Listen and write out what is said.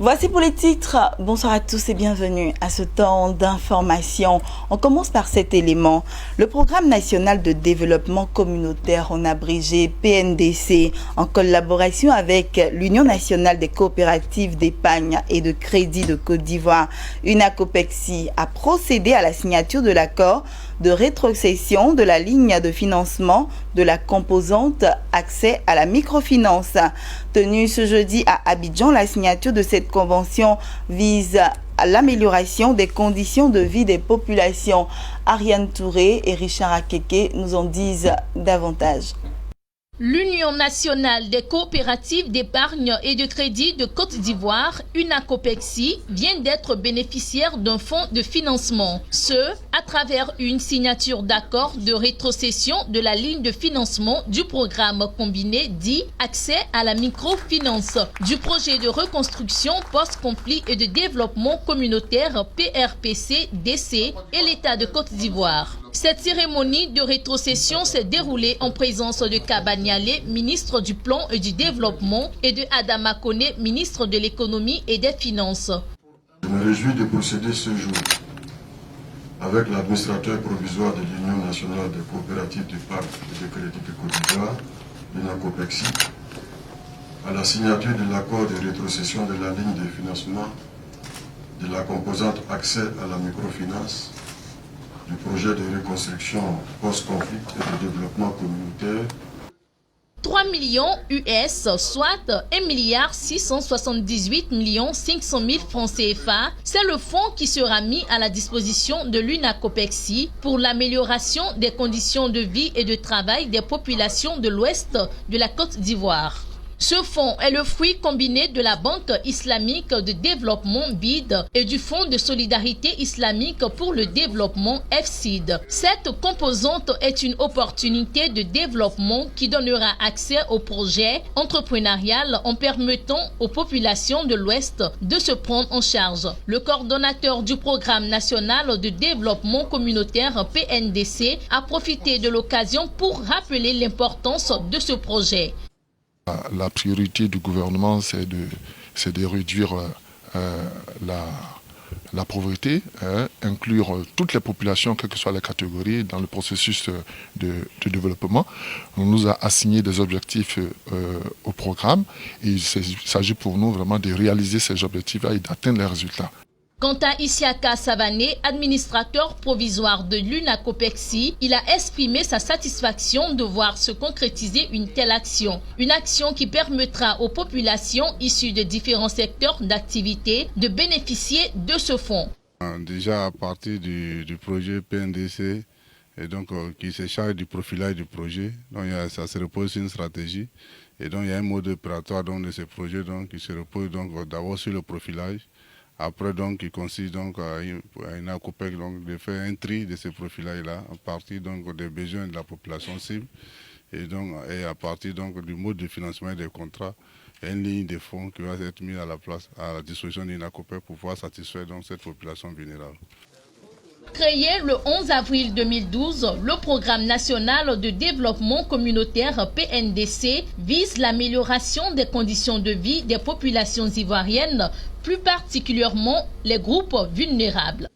Voici pour les titres. Bonsoir à tous et bienvenue à ce temps d'information. On commence par cet élément. Le Programme national de développement communautaire, en abrégé PNDC, en collaboration avec l'Union nationale des coopératives d'épargne et de crédit de Côte d'Ivoire, UNACOPEXI, a procédé à la signature de l'accord de rétrocession de la ligne de financement de la composante accès à la microfinance. Tenue ce jeudi à Abidjan, la signature de cette convention vise à l'amélioration des conditions de vie des populations. Ariane Touré et Richard Akeke nous en disent davantage. L'Union nationale des coopératives d'épargne et de crédit de Côte d'Ivoire, UNACOPEXI, vient d'être bénéficiaire d'un fonds de financement. Ce, à travers une signature d'accord de rétrocession de la ligne de financement du programme combiné dit Accès à la microfinance, du projet de reconstruction post-conflit et de développement communautaire PRPC-DC et l'État de Côte d'Ivoire. Cette cérémonie de rétrocession s'est déroulée en présence de Kaba Nialé, ministre du Plan et du Développement, et de Adama Kone, ministre de l'Économie et des Finances. Je me réjouis de procéder ce jour avec l'administrateur provisoire de l'Union nationale des coopératives d'épargne et de crédit de Côte d'Ivoire, l'UNACOPEXI, à la signature de l'accord de rétrocession de la ligne de financement de la composante accès à la microfinance, du projet de reconstruction post-conflit et de développement communautaire. 3 millions US, soit 1 678 500 000 francs CFA, c'est le fonds qui sera mis à la disposition de l'UNACOPEXI pour l'amélioration des conditions de vie et de travail des populations de l'ouest de la Côte d'Ivoire. Ce fonds est le fruit combiné de la Banque islamique de développement BID et du Fonds de solidarité islamique pour le développement FSID. Cette composante est une opportunité de développement qui donnera accès au projet entrepreneurial en permettant aux populations de l'Ouest de se prendre en charge. Le coordonnateur du Programme national de développement communautaire PNDC a profité de l'occasion pour rappeler l'importance de ce projet. La priorité du gouvernement, c'est de réduire la pauvreté, inclure toutes les populations, quelles que soient les catégories, dans le processus de développement. On nous a assigné des objectifs au programme et il s'agit pour nous vraiment de réaliser ces objectifs-là et d'atteindre les résultats. Quant à Isiaka Savané, administrateur provisoire de l'UNACOPEXI, il a exprimé sa satisfaction de voir se concrétiser une telle action. Une action qui permettra aux populations issues de différents secteurs d'activité de bénéficier de ce fonds. Déjà à partir du projet PNDC, et donc, qui se charge du profilage du projet, donc, ça se repose sur une stratégie. Et donc il y a un mode opératoire donc, de ce projet donc, qui se repose d'abord sur le profilage. Après, donc, il consiste donc à une ACOPEC de faire un tri de ces profils-là à partir donc, des besoins de la population cible et à partir donc, du mode de financement des contrats, il y a une ligne de fonds qui va être mise à la disposition d'une ACOPEC pour pouvoir satisfaire donc, cette population vulnérable. Créé le 11 avril 2012, le Programme national de développement communautaire PNDC vise l'amélioration des conditions de vie des populations ivoiriennes, plus particulièrement les groupes vulnérables.